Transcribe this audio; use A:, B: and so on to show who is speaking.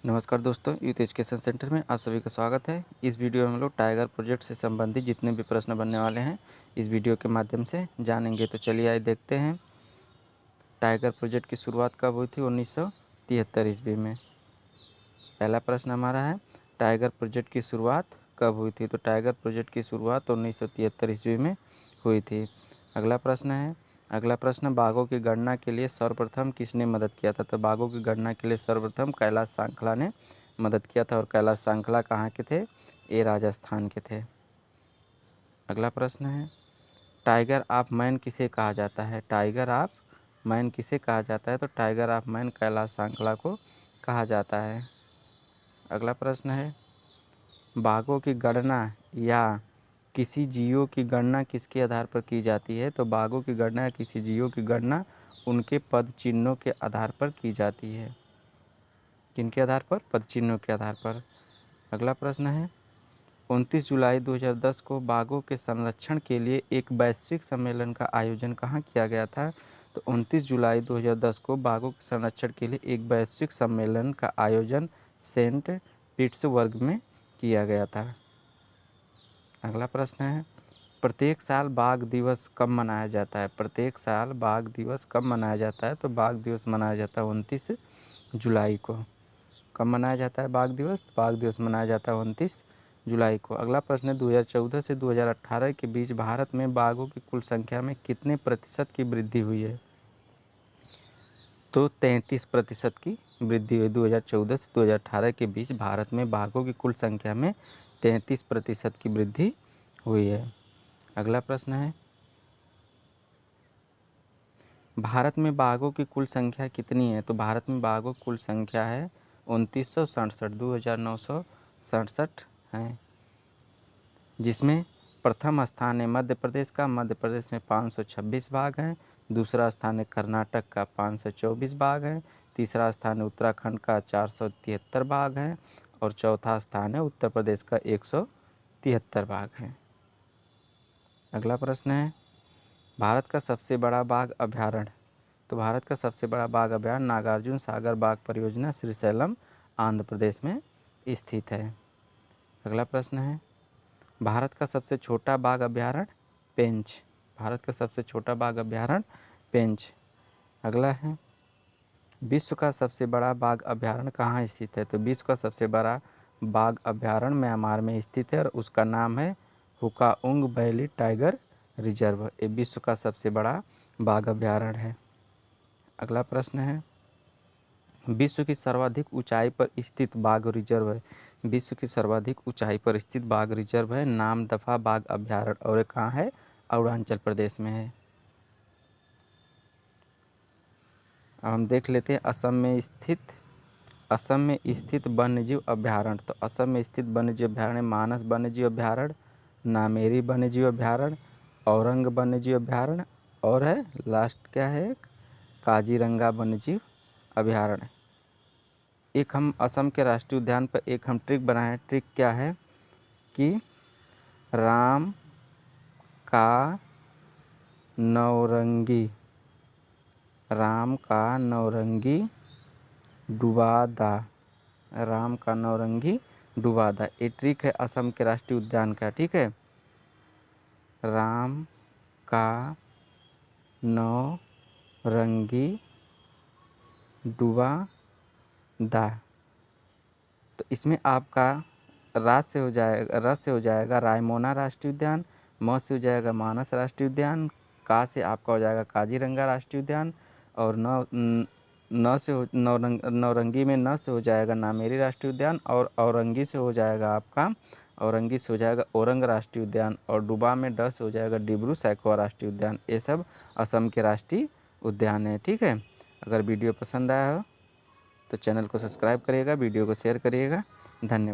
A: नमस्कार दोस्तों, youth education centre में आप सभी का स्वागत है। इस वीडियो में हम लोग टाइगर प्रोजेक्ट से संबंधित जितने भी प्रश्न बनने वाले हैं इस वीडियो के माध्यम से जानेंगे। तो चलिए आइए देखते हैं। टाइगर प्रोजेक्ट की शुरुआत कब हुई थी? 1973 ईस्वी में। पहला प्रश्न हमारा है, टाइगर प्रोजेक्ट की शुरुआत कब हुई थी? तो टाइगर प्रोजेक्ट की शुरुआत 1973 ईस्वी में हुई थी। अगला प्रश्न, बाघों की गणना के लिए सर्वप्रथम किसने मदद किया था? तो बाघों की गणना के लिए सर्वप्रथम कैलाश सांखला ने मदद किया था। और कैलाश सांखला कहाँ के थे? ये राजस्थान के थे। अगला प्रश्न है, टाइगर ऑफ मैन किसे कहा जाता है? टाइगर ऑफ मैन किसे कहा जाता है? तो tiger of man Kailash Sankhla को कहा जाता है। अगला प्रश्न है, बाघों की गणना या किसी जीवों की गणना किसके आधार पर की जाती है? तो बाघों की गणना या किसी जीवों की गणना उनके पद चिन्हों के आधार पर की जाती है। किनके आधार पर? पद चिन्हों के आधार पर। अगला प्रश्न है, 29 जुलाई 2010 को बाघों के संरक्षण के लिए एक वैश्विक सम्मेलन का आयोजन कहाँ किया गया था? तो 29 जुलाई 2010 को बाघों के संरक्षण के लिए एक वैश्विक सम्मेलन का आयोजन सेंट पीटर्सबर्ग में किया गया था। अगला प्रश्न है, प्रत्येक साल बाघ दिवस कब मनाया जाता है? प्रत्येक साल बाघ दिवस कब मनाया जाता है? तो बाघ दिवस मनाया जाता है 29 जुलाई को। कब मनाया जाता है बाघ दिवस? बाघ दिवस मनाया जाता है 29 जुलाई को। अगला प्रश्न है, 2014 से 2018 के बीच भारत में बाघों की कुल संख्या में कितने प्रतिशत की वृद्धि हुई है? तो 33% की वृद्धि हुई। 2014 से 2018 के बीच भारत में बाघों की कुल संख्या में 33% की वृद्धि हुई है। अगला प्रश्न है, भारत में बाघों की कुल संख्या कितनी है? तो भारत में बाघों की कुल संख्या है 2967 है, जिसमें प्रथम स्थान है मध्य प्रदेश का। मध्य प्रदेश में 526 बाघ हैं। दूसरा स्थान है कर्नाटक का, 524 बाघ हैं। तीसरा स्थान है उत्तराखंड का, 473 बाघ हैं। और चौथा स्थान है उत्तर प्रदेश का, 173 बाघ हैं। अगला प्रश्न है, भारत का सबसे बड़ा बाघ अभयारण्य? तो भारत का सबसे बड़ा बाघ अभयारण्य नागार्जुन सागर बाघ परियोजना श्रीशैलम आंध्र प्रदेश में स्थित है। अगला प्रश्न है, भारत का सबसे छोटा बाघ अभयारण्य? पेंच। भारत का सबसे छोटा बाघ अभयारण्य पेंच। अगला है, विश्व का सबसे बड़ा बाघ अभयारण्य कहाँ स्थित है? तो विश्व का सबसे बड़ा बाघ अभयारण्य म्यांमार में स्थित है और उसका नाम है हुकाउंग वैली टाइगर रिजर्व। ये विश्व का सबसे बड़ा बाघ अभयारण्य है। अगला प्रश्न है, विश्व की सर्वाधिक ऊंचाई पर स्थित बाघ रिजर्व है। विश्व की सर्वाधिक ऊंचाई पर स्थित बाघ रिजर्व है नामदफा बाघ अभयारण्य, और ये कहाँ है? अरुणाचल प्रदेश में है। अब हम देख लेते हैं असम में स्थित वन्यजीव अभयारण्य। तो असम में स्थित वन्यजीव अभयारण्य मानस वन्यजीव अभयारण्य, नामेरी वन्यजीव अभयारण्य, औरंग वन्यजीव अभयारण्य, और है लास्ट क्या है, काजीरंगा वन्यजीव अभयारण्य। एक हम असम के राष्ट्रीय उद्यान पर एक हम ट्रिक बनाए हैं। ट्रिक क्या है कि राम का नौरंगी डुबा दा। ये ट्रिक है असम के राष्ट्रीय उद्यान का। ठीक है, राम का नौरंगी डुबा दा। तो इसमें आपका रस से हो जाएगा रायमोना राष्ट्रीय उद्यान, म से हो जाएगा मानस राष्ट्रीय उद्यान, का से आपका हो जाएगा काजीरंगा राष्ट्रीय उद्यान, और नौरंगी में न से हो जाएगा नामेरी राष्ट्रीय उद्यान, और औरंगी से हो जाएगा ओरंग राष्ट्रीय उद्यान, और डुबा में ड से हो जाएगा डिब्रू सैखोवा राष्ट्रीय उद्यान। ये सब असम के राष्ट्रीय उद्यान है। ठीक है, अगर वीडियो पसंद आया हो तो चैनल को सब्सक्राइब करिएगा, वीडियो को शेयर करिएगा। धन्यवाद।